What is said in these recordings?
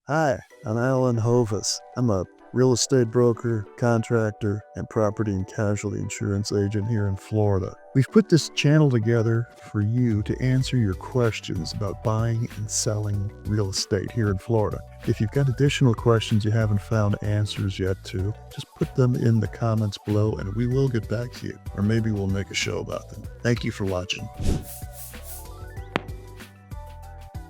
Hi, I'm Alan Hovis. I'm a real estate broker, contractor, and property and casualty insurance agent here in Florida. We've put this channel together for you to answer your questions about buying and selling real estate here in Florida. If you've got additional questions you haven't found answers yet to, just put them in the comments below and we will get back to you. Or maybe we'll make a show about them. Thank you for watching.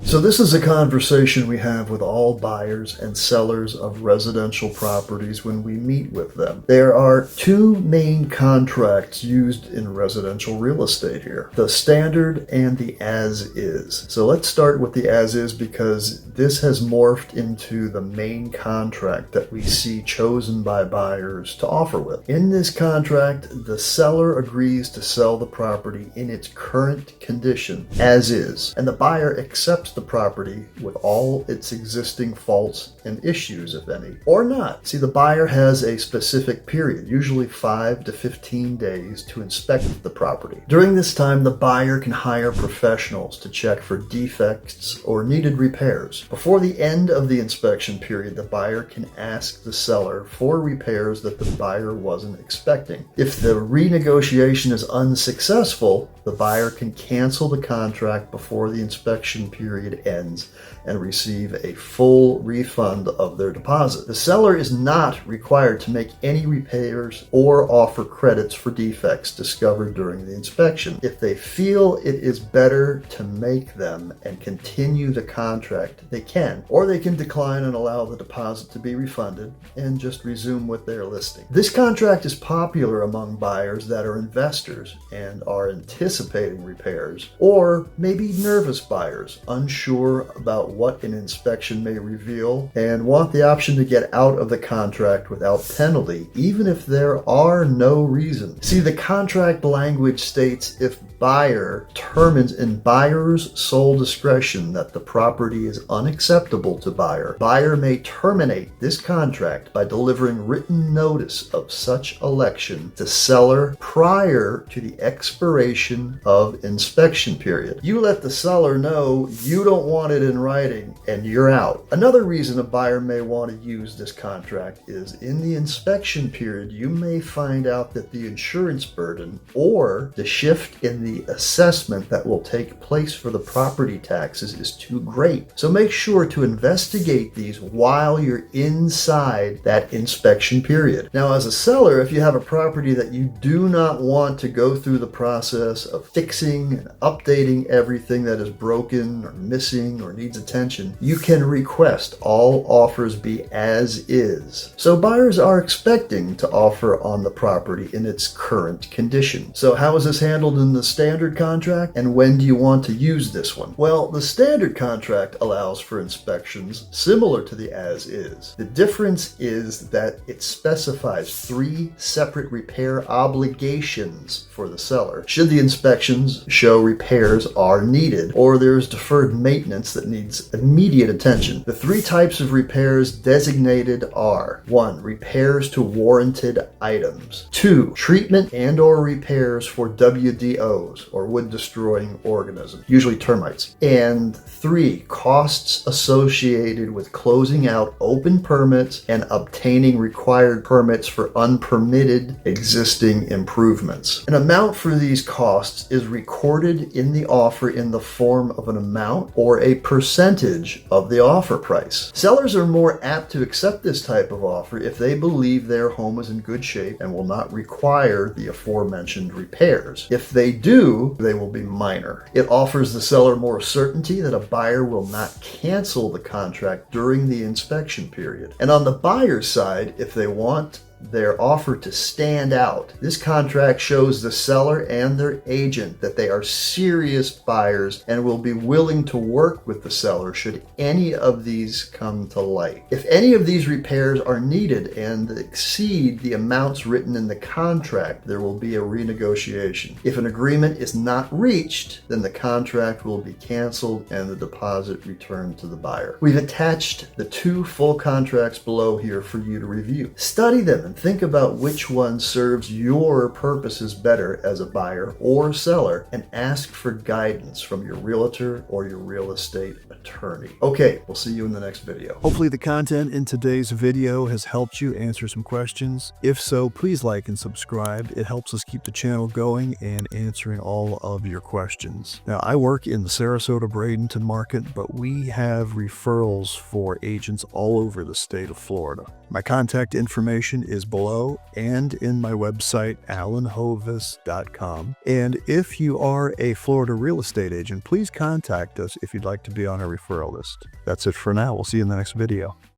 So this is a conversation we have with all buyers and sellers of residential properties when we meet with them. There are two main contracts used in residential real estate here, the standard and the as-is. So let's start with the as-is because this has morphed into the main contract that we see chosen by buyers to offer with. In this contract, the seller agrees to sell the property in its current condition, as is, and the buyer accepts the property with all its existing faults and issues, if any, or not. See, the buyer has a specific period, usually 5 to 15 days, to inspect the property. During this time, the buyer can hire professionals to check for defects or needed repairs. Before the end of the inspection period, the buyer can ask the seller for repairs that the buyer wasn't expecting. If the renegotiation is unsuccessful, the buyer can cancel the contract before the inspection period ends and receive a full refund of their deposit. The seller is not required to make any repairs or offer credits for defects discovered during the inspection. If they feel it is better to make them and continue the contract, they can, or they can decline and allow the deposit to be refunded and just resume with their listing. This contract is popular among buyers that are investors and are anticipating repairs, or maybe nervous buyers unsure about what an inspection may reveal and want the option to get out of the contract without penalty, even if there are no reasons. See, the contract language states if buyer determines in buyer's sole discretion that the property is unacceptable to buyer may terminate this contract by delivering written notice of such election to seller prior to the expiration of inspection period. You let the seller know you don't want it in writing and you're out. Another reason a buyer may want to use this contract is in the inspection period, you may find out that the insurance burden or the shift in the assessment that will take place for the property taxes is too great. So make sure to investigate these while you're inside that inspection period. Now, as a seller, if you have a property that you do not want to go through the process of fixing and updating everything that is broken or missing or needs attention, you can request all offers be as is. So buyers are expecting to offer on the property in its current condition. So how is this handled in the standard contract, and when do you want to use this one? Well, the standard contract allows for inspections similar to the as-is. The difference is that it specifies 3 separate repair obligations for the seller should the inspections show repairs are needed or there's deferred maintenance that needs immediate attention. The 3 types of repairs designated are: 1. Repairs to warranted items. 2. Treatment and or repairs for WDOs, or wood destroying organisms, usually termites. And 3. Costs associated with closing out open permits and obtaining required permits for unpermitted existing improvements. An amount for these costs is recorded in the offer in the form of an amount or a percentage of the offer price. Sellers are more apt to accept this type of offer if they believe their home is in good shape and will not require the aforementioned repairs. If they do, they will be minor. It offers the seller more certainty that a buyer will not cancel the contract during the inspection period. And on the buyer's side, if they want their offer to stand out, this contract shows the seller and their agent that they are serious buyers and will be willing to work with the seller should any of these come to light. If any of these repairs are needed and exceed the amounts written in the contract, there will be a renegotiation. If an agreement is not reached, then the contract will be canceled and the deposit returned to the buyer. We've attached the 2 full contracts below here for you to review. Study them and think about which one serves your purposes better as a buyer or seller, and ask for guidance from your realtor or your real estate attorney. Okay, we'll see you in the next video. Hopefully the content in today's video has helped you answer some questions. If so, please like and subscribe. It helps us keep the channel going and answering all of your questions. Now, I work in the Sarasota-Bradenton market, but we have referrals for agents all over the state of Florida. My contact information is below and in my website, alanhovis.com. And if you are a Florida real estate agent, please contact us if you'd like to be on our referral list. That's it for now. We'll see you in the next video.